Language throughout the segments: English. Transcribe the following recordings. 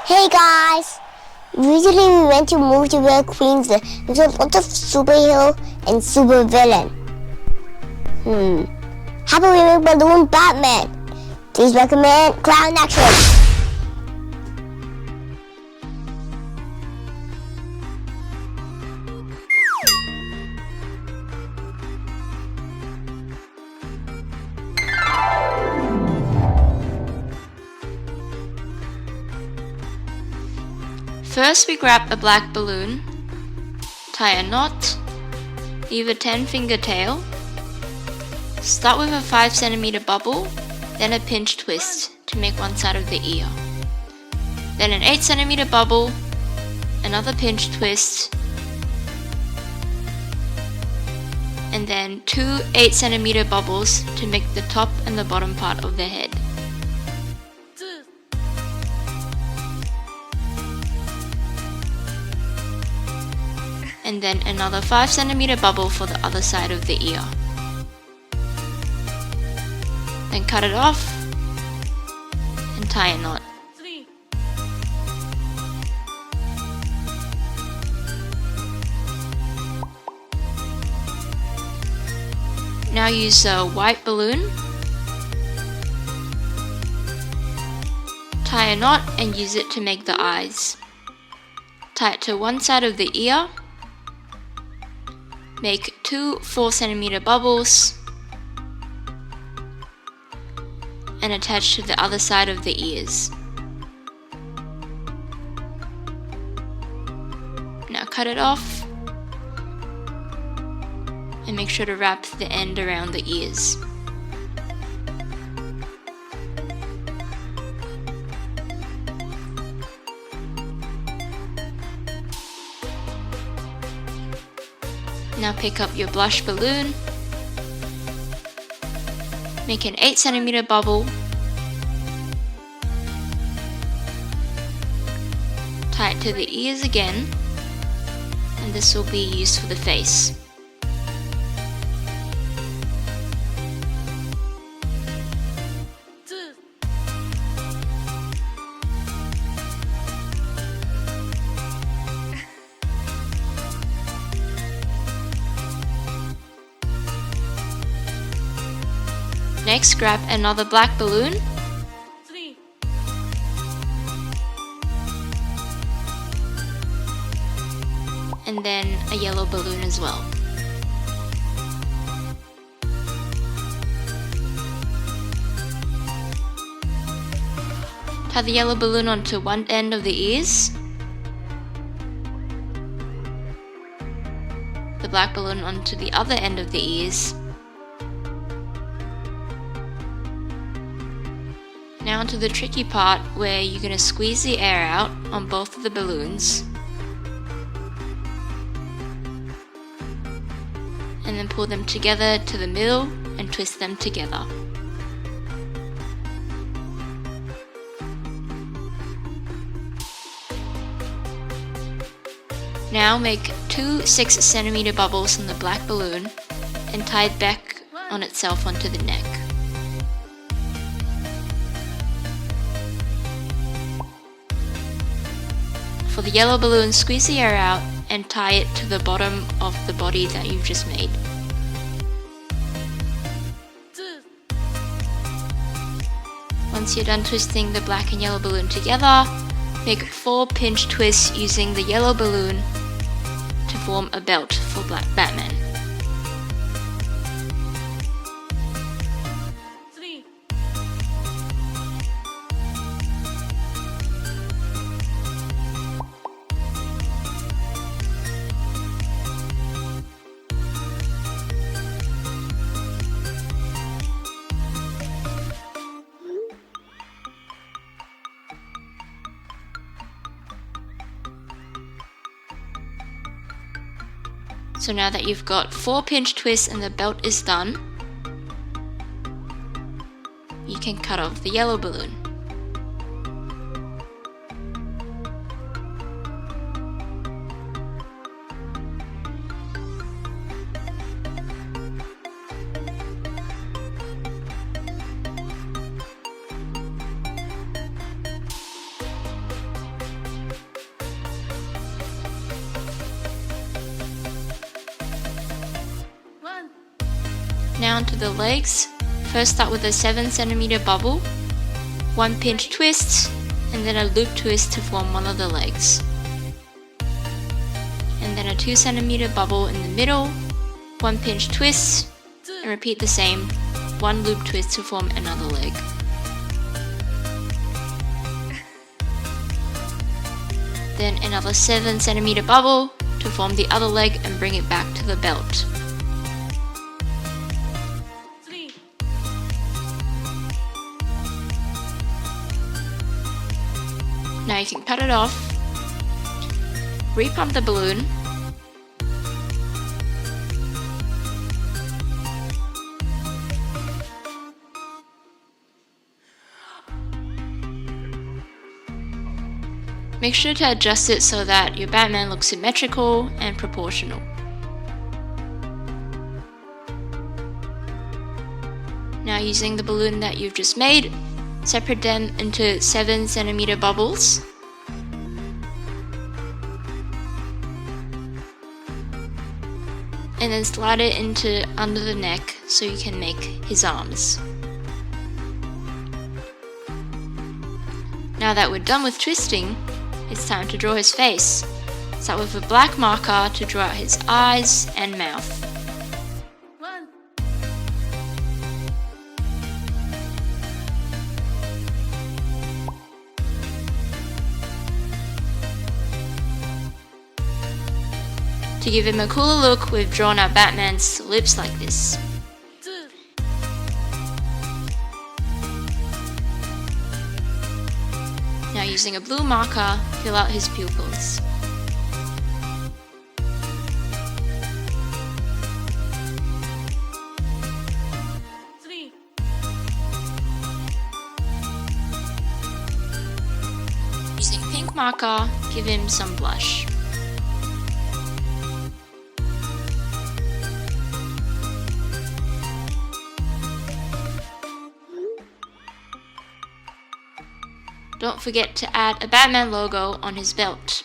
Hey guys! Recently we went to a movie to Queensland. We saw lots of superhero and supervillain. How about we make Balloon Batman? Please recommend Clown Action. First, we grab a black balloon, tie a knot, leave a 10-finger tail, start with a 5 cm bubble, then a pinch twist to make one side of the ear. Then an 8 cm bubble, another pinch twist, and then 2 8 cm bubbles to make the top and the bottom part of the head. And then another 5 cm bubble for the other side of the ear. Then cut it off and tie a knot. Now use a white balloon, tie a knot and use it to make the eyes. Tie it to one side of the ear. Make 2 4 cm bubbles and attach to the other side of the ears. Now cut it off and make sure to wrap the end around the ears. Now pick up your blush balloon, make an 8 cm bubble, tie it to the ears again, and this will be used for the face. Next, grab another black balloon, and then a yellow balloon as well. Tie the yellow balloon onto one end of the ears, the black balloon onto the other end of the ears. Now onto the tricky part where you're going to squeeze the air out on both of the balloons and then pull them together to the middle and twist them together. Now make 2 6 cm bubbles on the black balloon and tie it back on itself onto the neck. For the yellow balloon, squeeze the air out and tie it to the bottom of the body that you've just made. Once you're done twisting the black and yellow balloon together, make 4 pinch twists using the yellow balloon to form a belt for Black Batman. So now that you've got 4 pinch twists and the belt is done, you can cut off the yellow balloon. now to the legs. First start with a 7cm bubble, 1 pinch twist, and then a loop twist to form one of the legs. And then a 2cm bubble in the middle, 1 pinch twist, and repeat the same, 1 loop twist to form another leg. Then another 7cm bubble to form the other leg and bring it back to the belt. Now you can cut it off, repump the balloon, make sure to adjust it so that your Batman looks symmetrical and proportional. Now using the balloon that you've just made, separate them into 7cm bubbles. And then slide it into under the neck so you can make his arms. Now that we're done with twisting, it's time to draw his face. Start with a black marker to draw out his eyes and mouth. To give him a cooler look, we've drawn out Batman's lips like this. Now using a blue marker, fill out his pupils. Using pink marker, give him some blush. Don't forget to add a Batman logo on his belt.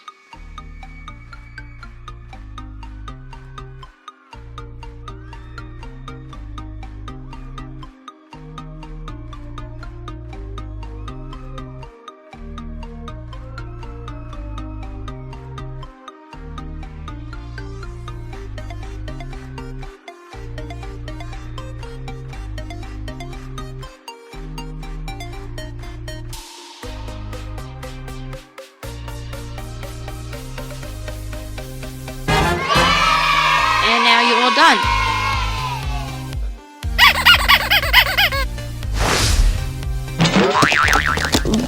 And now you're all done.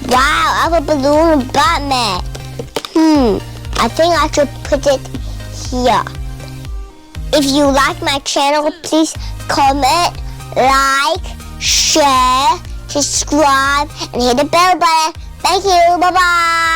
Wow, I have a balloon of Batman. I think I should put it here. If you like my channel, please comment, like, share, subscribe, and hit the bell button. Thank you. Bye-bye.